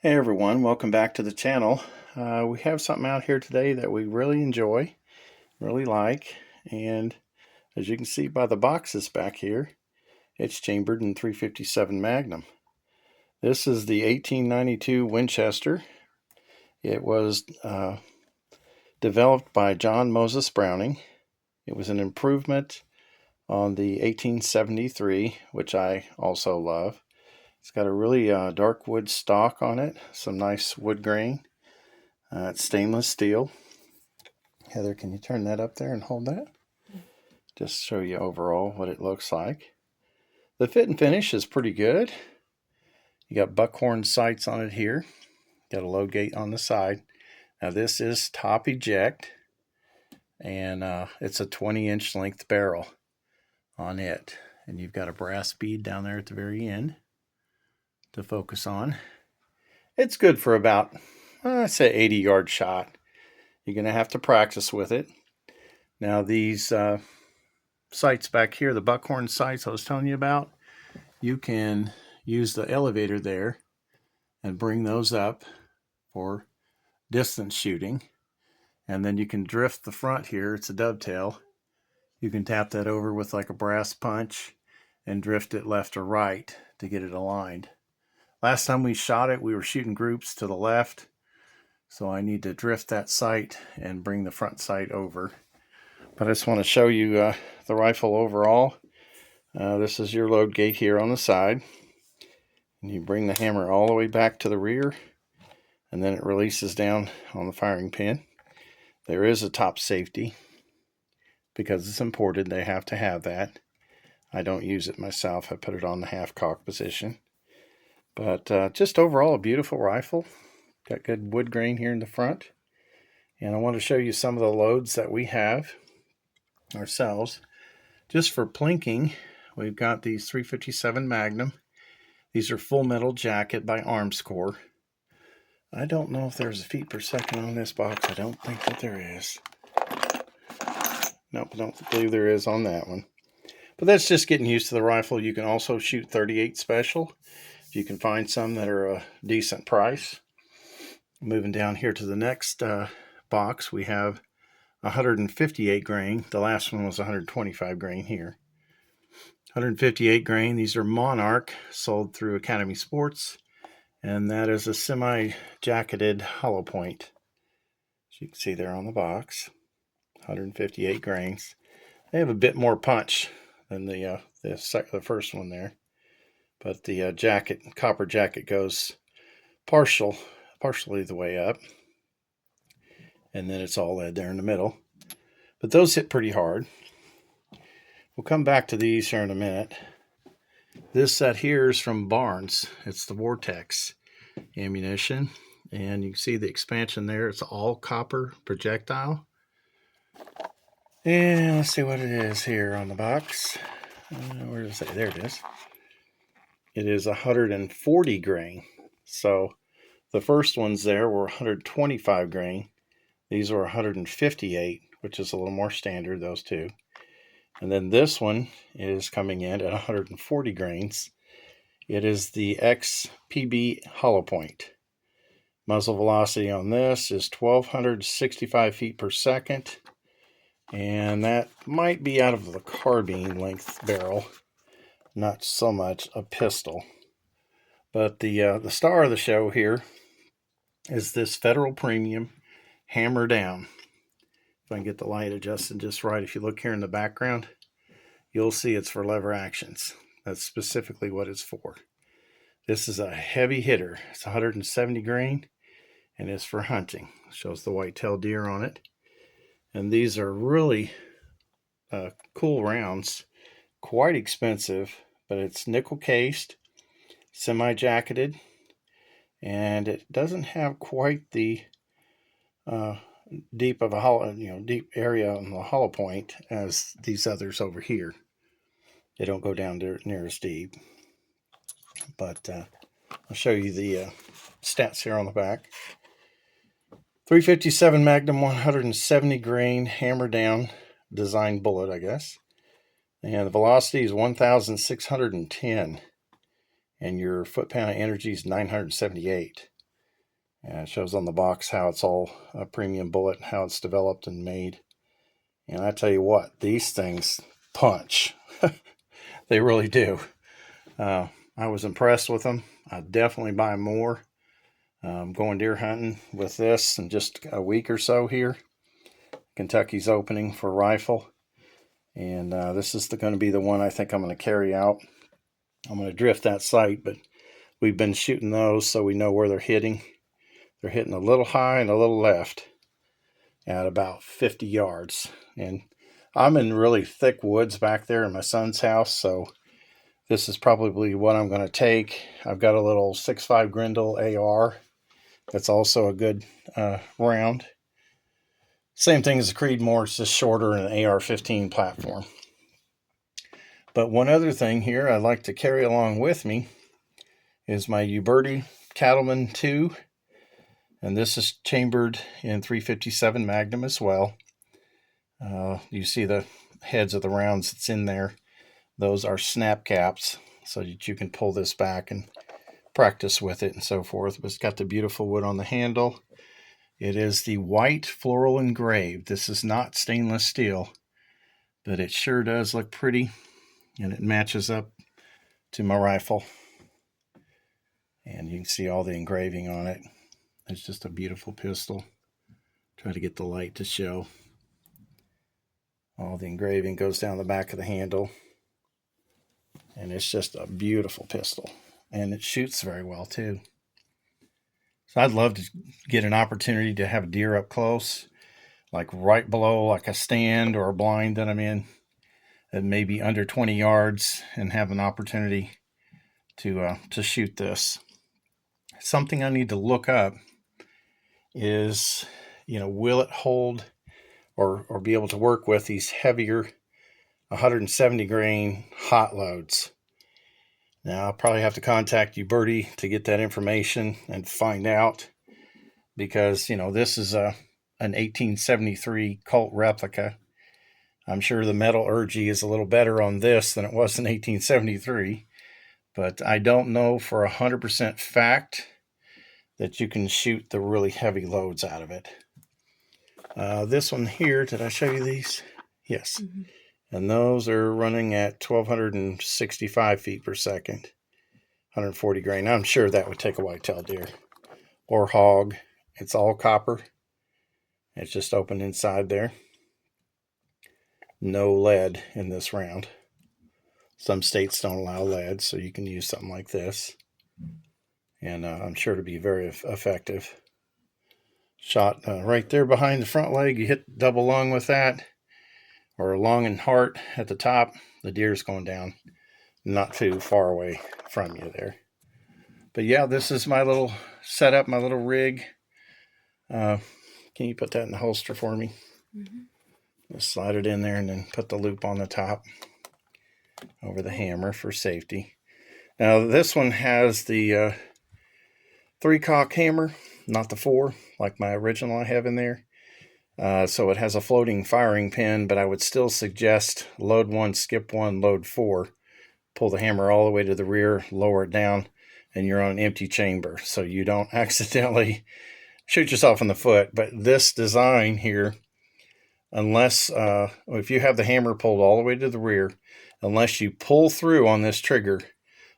Hey everyone, welcome back to the channel. We have something out here today that we really enjoy, really like, and as you can see by the boxes back here, it's chambered in 357 Magnum. This is the 1892 Winchester. It was developed by John Moses Browning. It was an improvement on the 1873, which I also love. It's got a really dark wood stock on it, some nice wood grain. It's stainless steel. Heather, can you turn that up there and hold that? Just show you overall what it looks like. The fit and finish is pretty good. You got buckhorn sights on it here. Got a load gate on the side. Now this is top eject, and it's a 20-inch length barrel on it. And you've got a brass bead down there at the very end to focus on. It's good for about, I'd say 80-yard shot. You're going to have to practice with it. Now these sights back here, the buckhorn sights I was telling you about, you can use the elevator there and bring those up for distance shooting. And then you can drift the front here. It's a dovetail. You can tap that over with like a brass punch and drift it left or right to get it aligned. Last time we shot it, we were shooting groups to the left. So I need to drift that sight and bring the front sight over. But I just want to show you the rifle overall. This is your load gate here on the side. And you bring the hammer all the way back to the rear, and then it releases down on the firing pin. There is a top safety. Because it's imported, they have to have that. I don't use it myself. I put it on the half cock position. But just overall a beautiful rifle. Got good wood grain here in the front. And I want to show you some of the loads that we have ourselves. Just for plinking, we've got these 357 Magnum. These are full metal jacket by Armscore. I don't know if there's a feet per second on this box. I don't think that there is. Nope, I don't believe there is on that one. But that's just getting used to the rifle. You can also shoot 38 special. If you can find some that are a decent price. Moving down here to the next box, we have 158 grain. The last one was 125 grain here. 158 grain. These are Monarch, sold through Academy Sports. And that is a semi-jacketed hollow point. As you can see there on the box. 158 grains. They have a bit more punch than the first one there. But the copper jacket goes partially the way up. And then it's all lead there in the middle. But those hit pretty hard. We'll come back to these here in a minute. This set here is from Barnes. It's the Vortex ammunition. And you can see the expansion there. It's all copper projectile. And let's see what it is here on the box. Where does it say? There it is. It is 140 grain. So the first ones there were 125 grain. These were 158, which is a little more standard, those two. And then this one is coming in at 140 grains. It is the XPB hollow point. Muzzle velocity on this is 1,265 feet per second. And that might be out of the carbine length barrel, not so much a pistol. But the star of the show here is this Federal Premium Hammer Down. If I can get the light adjusted just right, if you look here in the background, you'll see it's for lever actions. That's specifically what it's for. This is a heavy hitter. It's 170 grain, and it's for hunting. It shows the white-tailed deer on it. And these are really cool rounds. Quite expensive, but it's nickel cased, semi-jacketed, and it doesn't have quite the deep area on the hollow point as these others over here. They don't go down near as deep. But I'll show you the stats here on the back. 357 Magnum 170 grain hammer down design bullet, I guess. And the velocity is 1,610. And your foot-pound of energy is 978. And it shows on the box how it's all a premium bullet, how it's developed and made. And I tell you what, these things punch. They really do. I was impressed with them. I'd definitely buy more. Going deer hunting with this in just a week or so here. Kentucky's opening for rifle. And this is going to be the one I think I'm going to carry out. I'm going to drift that sight, but we've been shooting those so we know where they're hitting. They're hitting a little high and a little left at about 50 yards. And I'm in really thick woods back there in my son's house, so this is probably what I'm going to take. I've got a little 6.5 Grendel AR. That's also a good round. Same thing as the Creedmoor, it's just shorter and an AR-15 platform. But one other thing here I'd like to carry along with me is my Uberti Cattleman 2. And this is chambered in 357 Magnum as well. You see the heads of the rounds that's in there. Those are snap caps so that you can pull this back and practice with it and so forth. But it's got the beautiful wood on the handle. It is the white floral engraved. This is not stainless steel, but it sure does look pretty, and it matches up to my rifle. And you can see all the engraving on it. It's just a beautiful pistol. Try to get the light to show. All the engraving goes down the back of the handle. And it's just a beautiful pistol. And it shoots very well too. So I'd love to get an opportunity to have a deer up close, like right below like a stand or a blind that I'm in, at maybe under 20 yards, and have an opportunity to shoot this. Something I need to look up is, will it hold or be able to work with these heavier 170 grain hot loads? Now, I'll probably have to contact Uberti to get that information and find out, because, this is an 1873 Colt replica. I'm sure the metallurgy is a little better on this than it was in 1873, but I don't know for 100% fact that you can shoot the really heavy loads out of it. This one here, did I show you these? Yes. Mm-hmm. And those are running at 1,265 feet per second, 140 grain. I'm sure that would take a whitetail deer or hog. It's all copper. It's just open inside there. No lead in this round. Some states don't allow lead, so you can use something like this. And I'm sure to be very effective. Shot right there behind the front leg. You hit double lung with that, or lung and heart at the top. The deer's going down not too far away from you there. But yeah, this is my little setup, my little rig. Can you put that in the holster for me? Mm-hmm. Just slide it in there and then put the loop on the top over the hammer for safety. Now this one has the 3-cock hammer, not the 4 like my original I have in there. So it has a floating firing pin, but I would still suggest load 1, skip 1, load 4. Pull the hammer all the way to the rear, lower it down, and you're on an empty chamber, so you don't accidentally shoot yourself in the foot. But this design here, unless, if you have the hammer pulled all the way to the rear, unless you pull through on this trigger,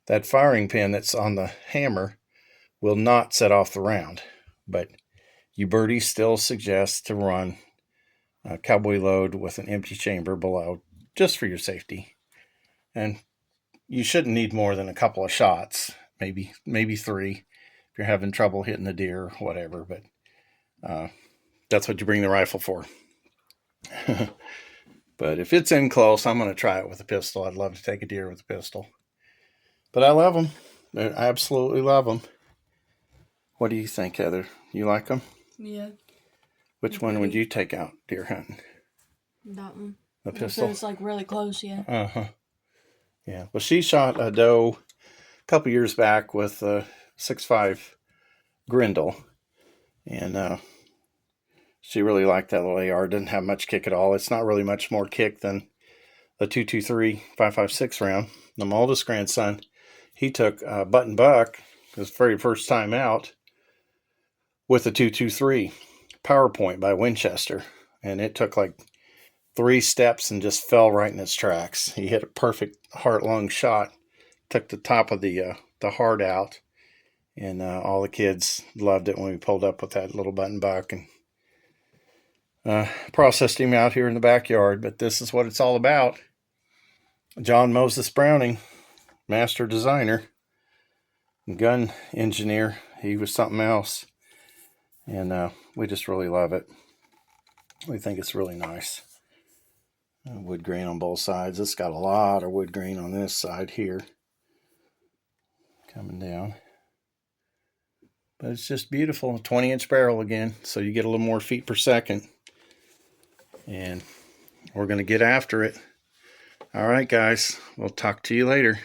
that firing pin that's on the hammer will not set off the round. But Uberti still suggests to run a cowboy load with an empty chamber below, just for your safety. And you shouldn't need more than a couple of shots, maybe 3, if you're having trouble hitting the deer or whatever. But that's what you bring the rifle for. But if it's in close, I'm going to try it with a pistol. I'd love to take a deer with a pistol. But I love them. I absolutely love them. What do you think, Heather? You like them? Yeah. Which one would you take out deer hunting? That one. The pistol? It's like really close, yeah. Uh-huh. Yeah. Well, she shot a doe a couple years back with a 6.5 Grendel. And she really liked that little AR. Didn't have much kick at all. It's not really much more kick than the 223 5.56 round. My oldest grandson, he took a button buck his very first time out, with a 223 PowerPoint by Winchester, and it took like 3 steps and just fell right in its tracks. He hit a perfect heart-lung shot, took the top of the heart out, and all the kids loved it when we pulled up with that little button buck and processed him out here in the backyard. But this is what it's all about. John Moses Browning, master designer, gun engineer. He was something else, and we just really love it. We think it's really nice. Wood grain on both sides. It's got a lot of wood grain on this side here, coming down. But it's just beautiful. 20-inch barrel again, so you get a little more feet per second. And we're going to get after it. All right, guys. We'll talk to you later.